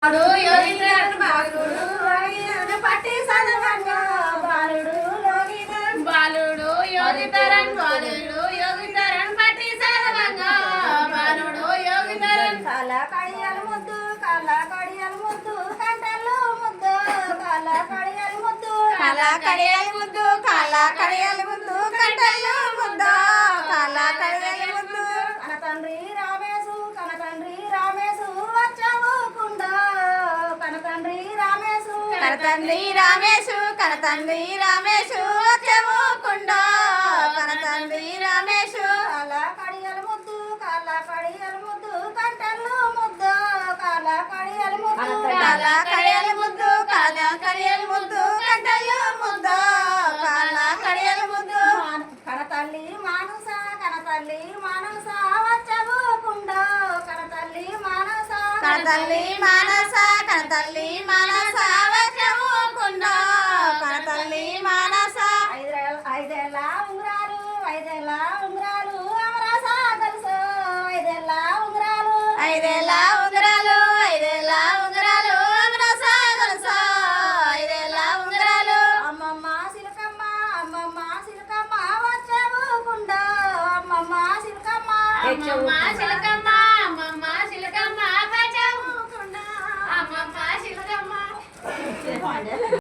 బాలుడు యోగితరన్ బాలుడు యోగితరన్ పట్టి సదవంగా బాలుడు యోగితరన్ కాల కడియాల ముద్దు కాల కడియాల ముద్దు కంటల్లో ముద్దు కాల కడియాల ముద్దు కాల కడియాల ముద్దు కాల కడియాల ముద్దు కంటల్లో ముద్దు కాల కడియాల ముద్దు కన తండ్రి రామేశు వచ్చావు కుండ కన తండ్రి రామేశు కనతండ్రి రామేశు కనతండ్రి రామేశు వచ్చము కుండ కనతండ్రి రామేశు కాల కడియాల ముద్దు కాల కడియాల ముద్దు కంటల్లో ముద్దు కాల కడియాల ముద్దు కాల కడియాల ముద్దు కాల కడియాల ముద్దు కంటల్లో ముద్దు కాల కడియాల ముద్దు కన తల్లి మానస వచ్చావు కుండ కన తల్లి మానస కనతల్లి మానస కనతల్లి మానస వచ్చము కుండ కనతల్లి మానస ఐదేళ్ళ ఉంగరాలు అమరాస తెలుసు ఐదేళ్ళ ఉంగరాలు ఐదేళ్ళ ఉంగరాలు ఐదేళ్ళ ఉంగరాలు అమరస గొలుసు ఐదేళ్ళ ఉంగరాలు అమ్మమ్మ సిలకమ్మ వచ్చావు కుండ అమ్మమ్మ సిలకమ్మ అమ్మమ్మ చిలకమ్మ అమ్మమ్మ చిలకమ్మ పచ్చమ్మ అమ్మమ్మ చిలకమ్మ